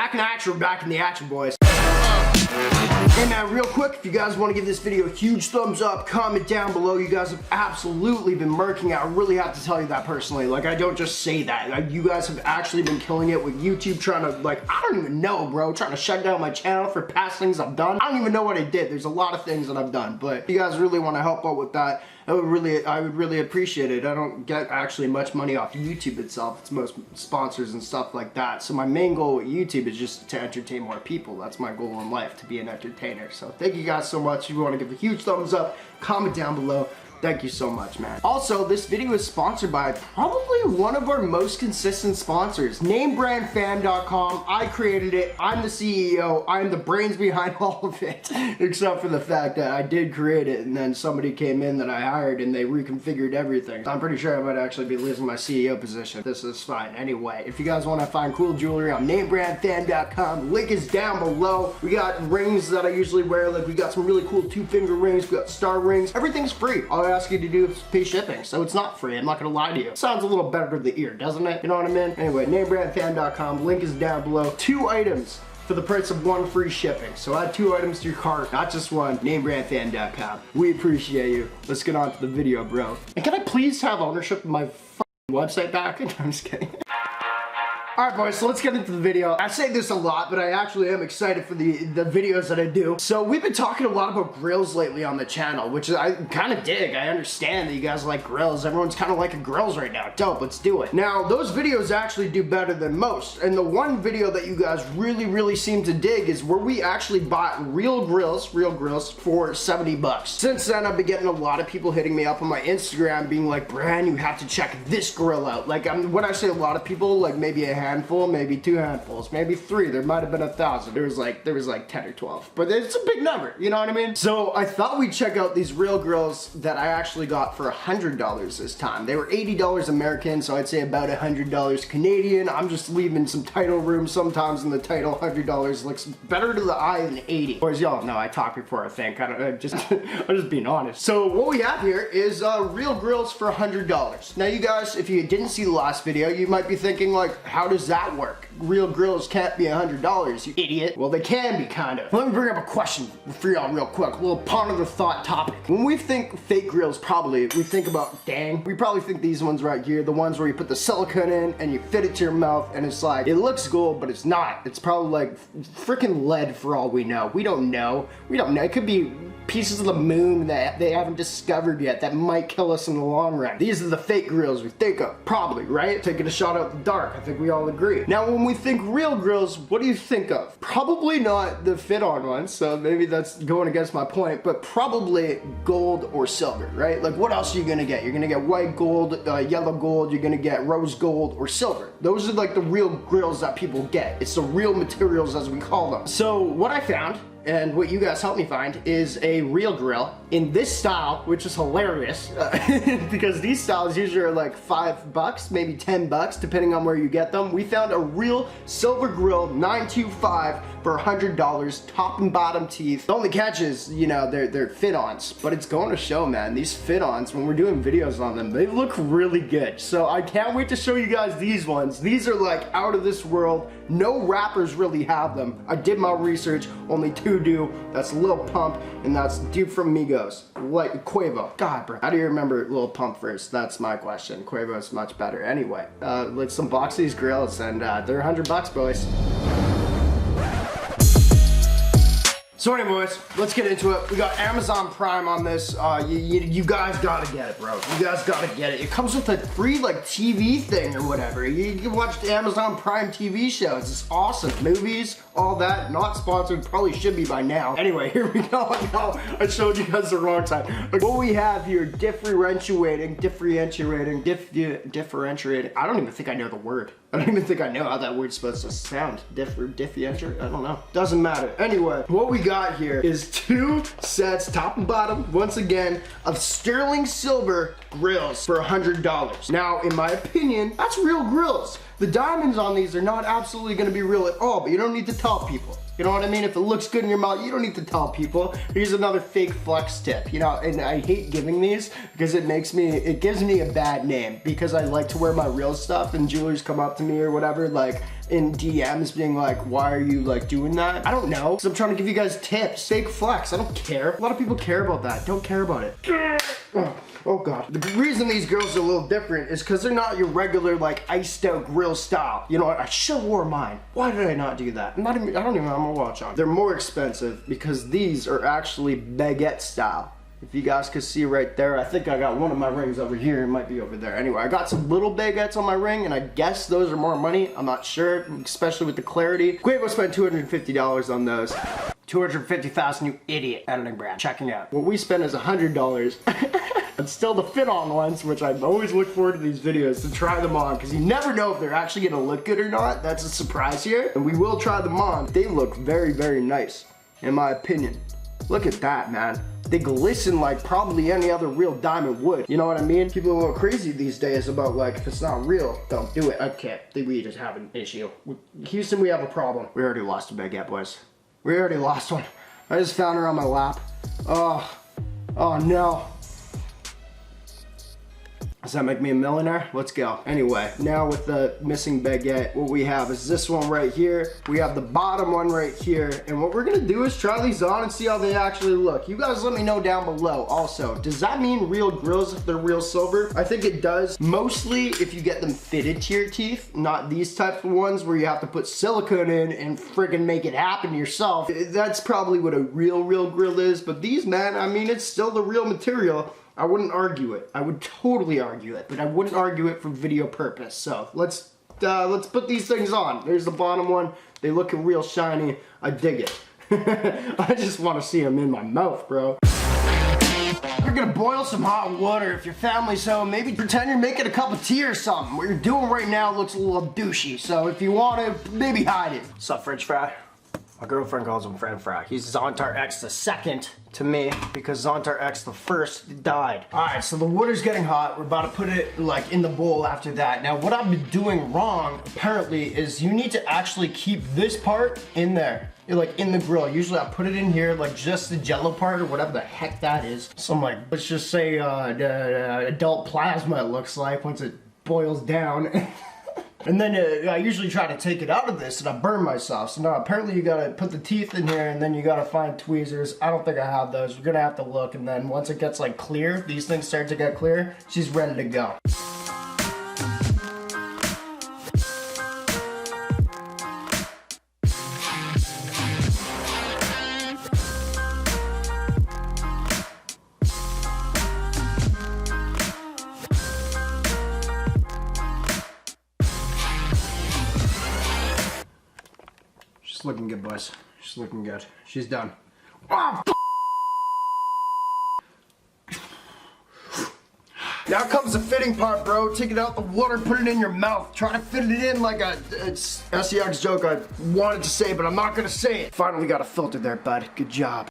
Back in action, we're back in the action, boys. Hey man, real quick, if you guys want to give this video a huge thumbs up, comment down below. You guys have absolutely been murking out. I really have to tell you that personally. Like, I don't just say that. Like, you guys have actually been killing it with YouTube, trying to, like, I don't even know, bro. Trying to shut down my channel for past things I've done. I don't even know what I did. There's a lot of things that I've done, but if you guys really want to help out with that, I would really appreciate it. I don't get actually much money off YouTube itself. It's most sponsors and stuff like that. So my main goal with YouTube is just to entertain more people. That's my goal in life, to be an entertainer. So thank you guys so much. If you want to give a huge thumbs up, comment down below. Thank you so much, man. Also, this video is sponsored by probably one of our most consistent sponsors, NameBranFan.com. I created it. I'm the CEO. I'm the brains behind all of it, except for the fact that I did create it and then somebody came in that I hired and they reconfigured everything. I'm pretty sure I might actually be losing my CEO position. This is fine. Anyway, if you guys want to find cool jewelry on NameBranFan.com, link is down below. We got rings that I usually wear. Like, we got some really cool 2-finger rings. We got star rings. Everything's free. All I ask you to do is pay shipping, so it's not free. I'm not gonna lie to you. Sounds a little better to the ear, doesn't it? You know what I mean? Anyway, NameBranFan.com, link is down below. 2 items for the price of 1 free shipping. So add 2 items to your cart, not just 1. NameBranFan.com. We appreciate you. Let's get on to the video, bro. And can I please have ownership of my website back? I'm just kidding. Alright boys, so let's get into the video. I say this a lot, but I actually am excited for the videos that I do. So we've been talking a lot about grills lately on the channel, which I kind of dig. I understand that you guys like grills. Everyone's kind of liking grills right now. Dope, let's do it. Now, those videos actually do better than most. And the one video that you guys really seem to dig is where we actually bought real grills for 70 bucks. Since then, I've been getting a lot of people hitting me up on my Instagram being like, Bran, you have to check this grill out. Like, when I say a lot of people, like maybe a handful, maybe 2 handfuls, maybe 3. There might have been 1,000. There was like 10 or 12, but it's a big number, you know what I mean? So I thought we'd check out these real grills that I actually got for $100 this time. They were $80 American, so I'd say about $100 Canadian. I'm just leaving some title room. Sometimes in the title, $100 looks better to the eye than 80. Boys, y'all know I talk before I think. I'm just being honest. So what we have here is real grills for $100. Now you guys, if you didn't see the last video, you might be thinking like, how does that work? Real grills can't be $100, you idiot. Well, they can be, kind of. Let me bring up a question for y'all real quick. A little ponder the thought topic. When we think fake grills, probably, we think about, dang, we probably think these ones right here, the ones where you put the silicone in and you fit it to your mouth and it's like, it looks gold, but it's not. It's probably like freaking lead for all we know. We don't know. We don't know. It could be pieces of the moon that they haven't discovered yet that might kill us in the long run. These are the fake grills we think of, probably, right? Taking a shot out the dark, I think we all agree. Now, when we think real grills, what do you think of? Probably not the fit-on ones, so maybe that's going against my point, but probably gold or silver, right? Like, what else are you gonna get? You're gonna get white gold, yellow gold, you're gonna get rose gold or silver. Those are like the real grills that people get. It's the real materials, as we call them. So what I found, and what you guys helped me find, is a real grill in this style, which is hilarious because these styles usually are like $5, maybe $10, depending on where you get them. We found a real silver grill 925 for $100, top and bottom teeth. The only catch is, you know, they're fit-ons, but it's going to show, man. These fit-ons, when we're doing videos on them, they look really good. So I can't wait to show you guys these ones. These are like out of this world. No rappers really have them. I did my research, only 2 do. That's Lil Pump, and that's dude from Megos, like Quavo. God, bro, how do you remember Lil Pump first? That's my question. Quavo is much better. Anyway, let's unbox these grills, and they're $100, boys. So anyway, boys, let's get into it. We got Amazon Prime on this. You guys gotta get it, bro. You guys gotta get it. It comes with a free, like, TV thing or whatever. You can watch the Amazon Prime TV shows. It's awesome. Movies, all that. Not sponsored. Probably should be by now. Anyway, here we go. No, I showed you guys the wrong side. What we have here, differentiating. I don't even think I know the word. I don't even think I know how that word's supposed to sound. Differentiate? I don't know. Doesn't matter. Anyway, what we got here is 2 sets, top and bottom, once again, of sterling silver grills for $100. Now, in my opinion, that's real grills. The diamonds on these are not absolutely gonna be real at all, but you don't need to tell people. You know what I mean? If it looks good in your mouth, you don't need to tell people. Here's another fake flex tip, you know, and I hate giving these because it gives me a bad name because I like to wear my real stuff and jewelers come up to me or whatever, like in DMs being like, why are you like doing that? I don't know. So I'm trying to give you guys tips. Fake flex, I don't care. A lot of people care about that. Don't care about it. Oh God. The reason these girls are a little different is because they're not your regular like iced out grill style. You know what? I should have wore mine. Why did I not do that? I don't even have my watch on. They're more expensive because these are actually baguette style. If you guys could see right there, I think I got one of my rings over here. It might be over there. Anyway, I got some little baguettes on my ring, and I guess those are more money. I'm not sure, especially with the clarity. Quavo spent $250 on those. 250,000, you idiot. Editing brand, checking out. What we spent is $100. And still the fit-on ones, which I always look forward to these videos to try them on, because you never know if they're actually gonna look good or not. That's a surprise here, and we will try them on. They look very, very nice, in my opinion. Look at that, man. They glisten like probably any other real diamond would. You know what I mean? People are a little crazy these days about like, if it's not real, don't do it. Okay, we just have an issue. Houston, we have a problem. We already lost a baguette, boys. We already lost one. I just found her on my lap. Oh no. Does that make me a millionaire? Let's go. Anyway, now with the missing baguette, what we have is this one right here. We have the bottom one right here. And what we're gonna do is try these on and see how they actually look. You guys let me know down below also. Does that mean real Grillz if they're real silver? I think it does. Mostly if you get them fitted to your teeth, not these types of ones where you have to put silicone in and friggin' make it happen yourself. That's probably what a real grill is. But these, man, I mean, it's still the real material. I wouldn't argue it. I would totally argue it, but I wouldn't argue it for video purpose. So let's put these things on. There's the bottom one. They look real shiny. I dig it. I just want to see them in my mouth, bro. You're gonna boil some hot water. If your family's home, maybe pretend you're making a cup of tea or something. What you're doing right now looks a little douchey. So if you want to, maybe hide it. What's up, French fry? My girlfriend calls him French fry. He's Zontar X the second to me because Zontar X the first died. All right, so the water's getting hot. We're about to put it like in the bowl after that. Now what I've been doing wrong apparently is you need to actually keep this part in there. Like in the grill. Usually I put it in here, like just the jello part or whatever the heck that is. Some like, let's just say the adult plasma it looks like once it boils down. And then I usually try to take it out of this and I burn myself. So now apparently you gotta put the teeth in here and then you gotta find tweezers. I don't think I have those. We're gonna have to look, and then once it gets like clear, these things start to get clear, she's ready to go. She's looking good, boys. She's looking good. She's done. Oh, now comes the fitting part, bro. Take it out the water, put it in your mouth. Try to fit it in like it's SEX joke I wanted to say, but I'm not gonna say it. Finally got a filter there, bud. Good job.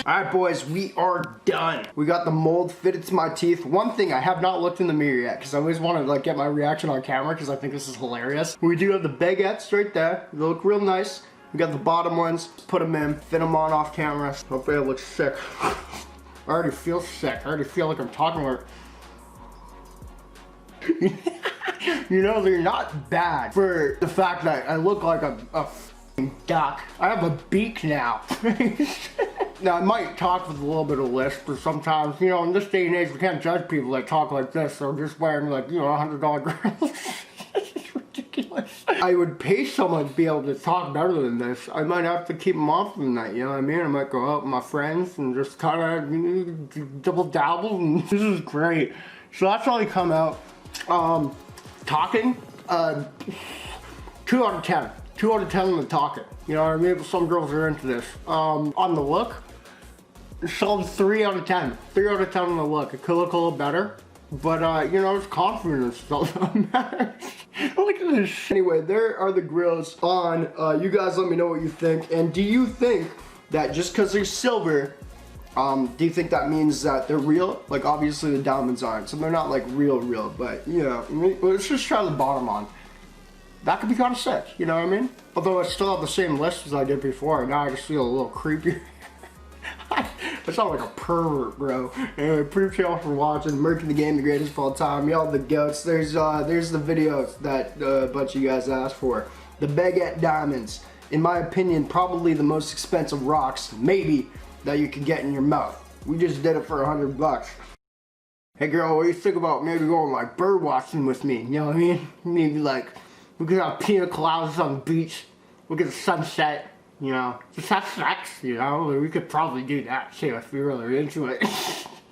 Alright boys, we are done. We got the mold fitted to my teeth. One thing, I have not looked in the mirror yet because I always want to like get my reaction on camera because I think this is hilarious. We do have the baguettes right there. They look real nice. We got the bottom ones. Put them in, fit them on off camera. Hopefully it looks sick. I already feel sick. I already feel like I'm talking about you know, they're not bad for the fact that I look like a duck. I have a beak now. Now, I might talk with a little bit of lisp, but sometimes, you know, in this day and age, we can't judge people that talk like this, so just wearing, like, you know, $100 grills. It's ridiculous. I would pay someone to be able to talk better than this. I might have to keep them off from that, you know what I mean? I might go out with my friends and just kind of, you know, double dabble, and this is great. So that's how they come out. Talking, 2 out of 10. 2 out of 10 on the talking. You know what I mean? Some girls are into this. On the look, so 3 out of 10. 3 out of 10 on the look. It could look a little better, but you know, it's confidence. So that matters. Look at this. Anyway, there are the grills on. You guys let me know what you think. And do you think that just because they're silver, do you think that means that they're real? Like obviously the diamonds aren't, so they're not like real, but you know, let's just try the bottom on. that could be kind of sick, you know what I mean? Although I still have the same list as I did before, now I just feel a little creepy. I sound like a pervert, bro. Anyway, appreciate y'all for watching. Merking the game, the greatest of all time. Y'all the goats. There's the videos that a bunch of you guys asked for. The baguette diamonds, in my opinion, probably the most expensive rocks, maybe, that you can get in your mouth. We just did it for $100. Hey girl, what do you think about maybe going like bird watching with me? You know what I mean? Maybe like we could have pina coladas on the beach. Look at the sunset. You know, just have sex, you know, we could probably do that too if we really were into it.